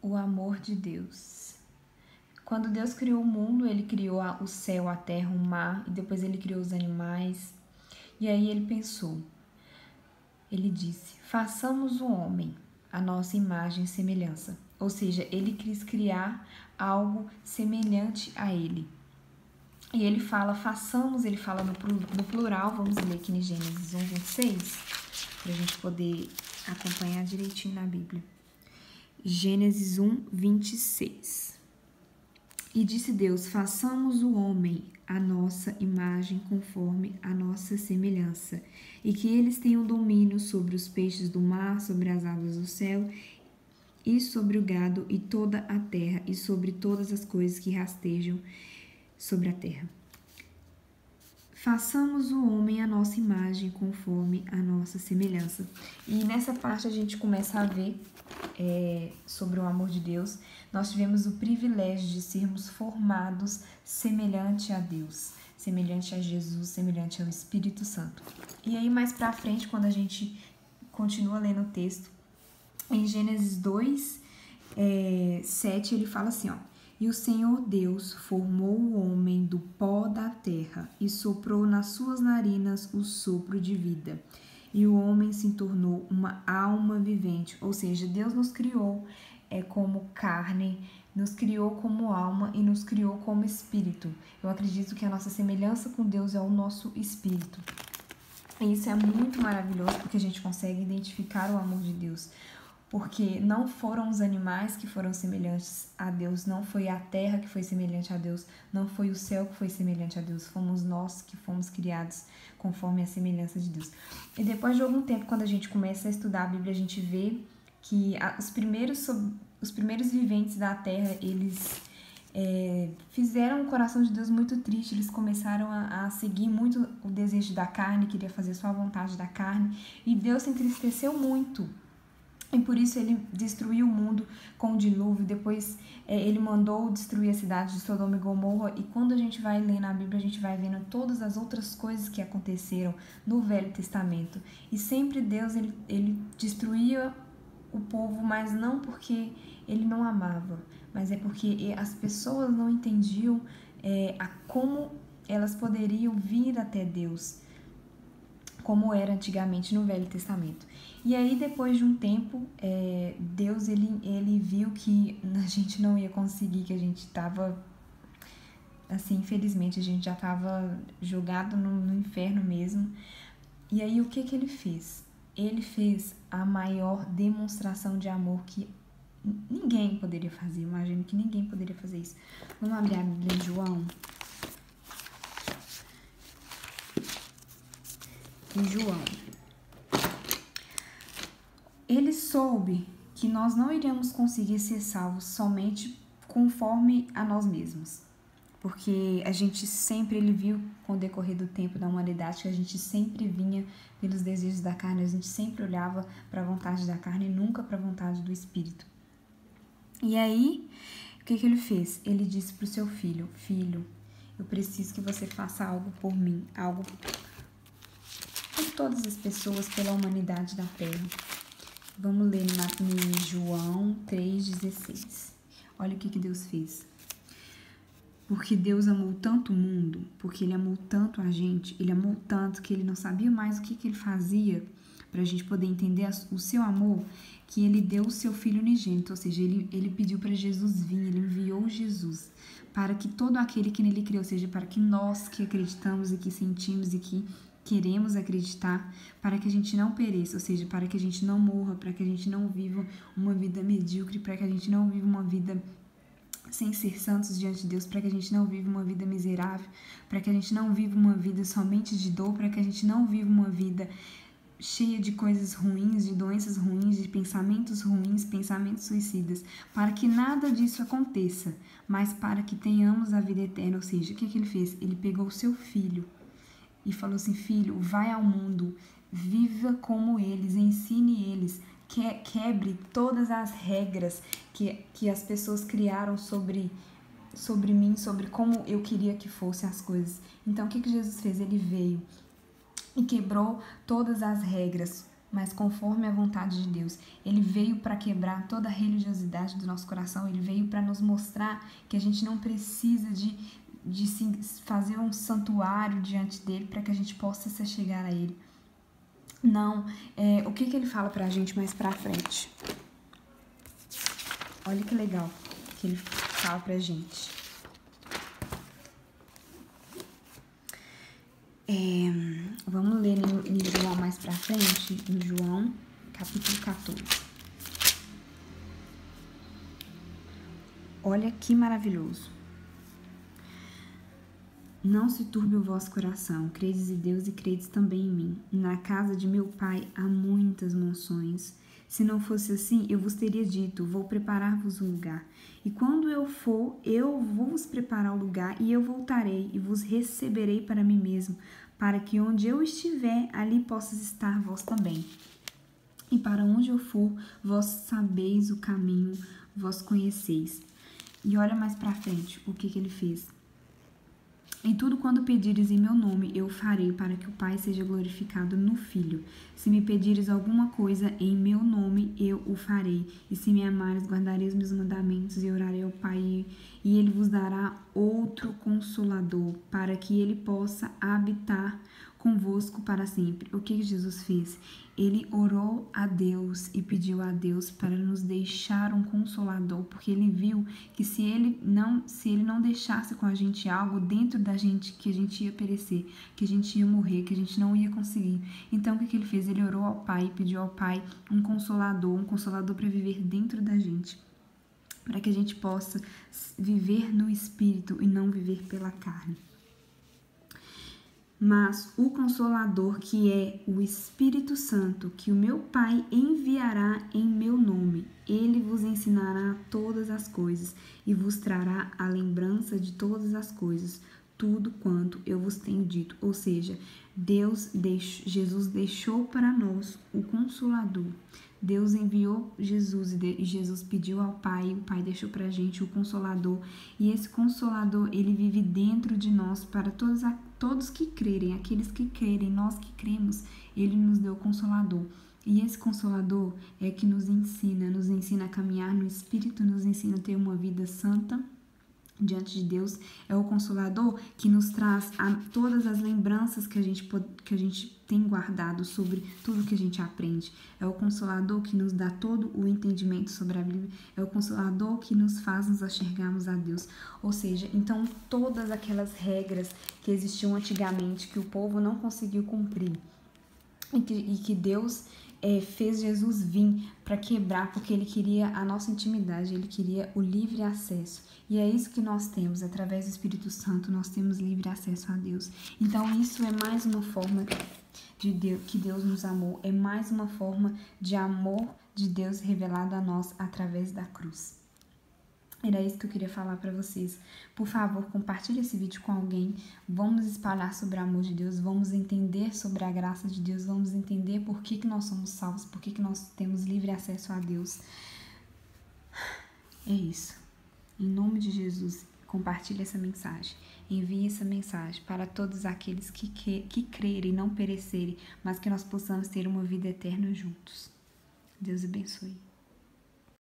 o amor de Deus. Quando Deus criou o mundo, ele criou o céu, a terra, o mar, e depois ele criou os animais. E aí ele pensou, ele disse, façamos o homem, a nossa imagem e semelhança. Ou seja, ele quis criar algo semelhante a ele. E ele fala, façamos, ele fala no plural, vamos ler aqui em Gênesis 1, 26, para a gente poder acompanhar direitinho na Bíblia. Gênesis 1, 26. E disse Deus, façamos o homem a nossa imagem conforme a nossa semelhança, e que eles tenham domínio sobre os peixes do mar, sobre as aves do céu, e sobre o gado e toda a terra, e sobre todas as coisas que rastejam sobre a terra. Façamos o homem a nossa imagem conforme a nossa semelhança. E nessa parte a gente começa a ver sobre o amor de Deus. Nós tivemos o privilégio de sermos formados semelhante a Deus, semelhante a Jesus, semelhante ao Espírito Santo. E aí mais pra frente, quando a gente continua lendo o texto, em Gênesis 2, 7, ele fala assim, ó. E o Senhor Deus formou o homem do pó da terra e soprou nas suas narinas o sopro de vida. E o homem se tornou uma alma vivente. Ou seja, Deus nos criou como carne, nos criou como alma e nos criou como espírito. Eu acredito que a nossa semelhança com Deus é o nosso espírito. E isso é muito maravilhoso porque a gente consegue identificar o amor de Deus. Porque não foram os animais que foram semelhantes a Deus, não foi a terra que foi semelhante a Deus, não foi o céu que foi semelhante a Deus, fomos nós que fomos criados conforme a semelhança de Deus. E depois de algum tempo, quando a gente começa a estudar a Bíblia, a gente vê que os primeiros viventes da terra, eles fizeram o coração de Deus muito triste, eles começaram a seguir muito o desejo da carne, queria fazer só a vontade da carne, e Deus se entristeceu muito. E por isso ele destruiu o mundo com o dilúvio, depois ele mandou destruir a cidade de Sodoma e Gomorra, e quando a gente vai ler na Bíblia, a gente vai vendo todas as outras coisas que aconteceram no Velho Testamento. E sempre Deus, ele destruía o povo, mas não porque ele não amava, mas é porque as pessoas não entendiam como elas poderiam vir até Deus, como era antigamente no Velho Testamento. E aí, depois de um tempo, Deus ele viu que a gente não ia conseguir, que a gente estava, assim, infelizmente, a gente já estava jogado no inferno mesmo. E aí, o que ele fez? Ele fez a maior demonstração de amor que ninguém poderia fazer. Eu imagino que ninguém poderia fazer isso. Vamos abrir a Bíblia de João. Em João. Ele soube que nós não iríamos conseguir ser salvos somente conforme a nós mesmos. Porque a gente sempre, ele viu com o decorrer do tempo da humanidade que a gente sempre vinha pelos desejos da carne, a gente sempre olhava para a vontade da carne e nunca para a vontade do Espírito. E aí, o que ele fez? Ele disse para o seu filho, filho, eu preciso que você faça algo por mim, algo por todas as pessoas, pela humanidade da Terra. Vamos ler em João 3,16. Olha o que Deus fez. Porque Deus amou tanto o mundo, porque Ele amou tanto a gente, Ele amou tanto que Ele não sabia mais o que Ele fazia para a gente poder entender o seu amor, que Ele deu o seu Filho unigênito, ou seja, Ele pediu para Jesus vir, Ele enviou Jesus, para que todo aquele que nele creu, ou seja, para que nós que acreditamos e que sentimos e que queremos acreditar, para que a gente não pereça, ou seja, para que a gente não morra, para que a gente não viva uma vida medíocre, para que a gente não viva uma vida sem ser santos diante de Deus, para que a gente não viva uma vida miserável, para que a gente não viva uma vida somente de dor, para que a gente não viva uma vida cheia de coisas ruins, de doenças ruins, de pensamentos ruins, pensamentos suicidas, para que nada disso aconteça, mas para que tenhamos a vida eterna. Ou seja, o que Ele fez? Ele pegou o seu filho e falou assim, filho, vai ao mundo, viva como eles, ensine eles, quebre todas as regras que as pessoas criaram sobre mim, sobre como eu queria que fossem as coisas. Então, o que Jesus fez? Ele veio e quebrou todas as regras mas conforme a vontade de Deus. Ele veio para quebrar toda a religiosidade do nosso coração, ele veio para nos mostrar que a gente não precisa de fazer um santuário diante dele para que a gente possa se chegar a ele. Não, o que ele fala pra gente mais pra frente? Olha que legal que ele fala pra gente. Vamos ler em João mais pra frente, em João, capítulo 14. Olha que maravilhoso. Não se turbe o vosso coração, credes em Deus e credes também em mim. Na casa de meu pai há muitas mansões. Se não fosse assim, eu vos teria dito, vou preparar-vos um lugar. E quando eu for, eu vos preparar o lugar, e eu voltarei e vos receberei para mim mesmo, para que onde eu estiver, ali possas estar vós também. E para onde eu for, vós sabeis o caminho, vós conheceis. E olha mais para frente o que ele fez. Em tudo quando pedires em meu nome, eu farei para que o Pai seja glorificado no Filho. Se me pedires alguma coisa em meu nome, eu o farei. E se me amares, guardarei os meus mandamentos e orarei ao Pai, e ele vos dará outro Consolador, para que ele possa habitar convosco para sempre. O que Jesus fez? Ele orou a Deus e pediu a Deus para nos deixar um Consolador, porque ele viu que se ele não deixasse com a gente algo dentro da gente, que a gente ia perecer, que a gente ia morrer, que a gente não ia conseguir. Então o que ele fez? Ele orou ao Pai e pediu ao Pai um Consolador para viver dentro da gente, para que a gente possa viver no Espírito e não viver pela carne. Mas o Consolador, que é o Espírito Santo, que o meu Pai enviará em meu nome, ele vos ensinará todas as coisas e vos trará a lembrança de todas as coisas, tudo quanto eu vos tenho dito. Ou seja, Jesus deixou para nós o Consolador. Deus enviou Jesus e Jesus pediu ao Pai, o Pai deixou para a gente o Consolador, e esse Consolador, ele vive dentro de nós para todos que crerem, aqueles que crerem, nós que cremos, ele nos deu o Consolador. E esse Consolador é que nos ensina a caminhar no Espírito, nos ensina a ter uma vida santa diante de Deus. É o Consolador que nos traz todas as lembranças que a gente tem guardado sobre tudo que a gente aprende. É o Consolador que nos dá todo o entendimento sobre a Bíblia. É o Consolador que nos faz nos enxergarmos a Deus. Ou seja, então todas aquelas regras que existiam antigamente, que o povo não conseguiu cumprir, e que Deus fez Jesus vir para quebrar, porque ele queria a nossa intimidade, ele queria o livre acesso. E é isso que nós temos, através do Espírito Santo, nós temos livre acesso a Deus. Então isso é mais uma forma de Deus, que Deus nos amou, é mais uma forma de amor de Deus revelado a nós através da cruz. Era isso que eu queria falar para vocês. Por favor, compartilhe esse vídeo com alguém. Vamos espalhar sobre o amor de Deus. Vamos entender sobre a graça de Deus. Vamos entender por que nós somos salvos. Por que nós temos livre acesso a Deus. É isso. Em nome de Jesus, compartilhe essa mensagem. Envie essa mensagem para todos aqueles que crerem, não perecerem, mas que nós possamos ter uma vida eterna juntos. Deus abençoe.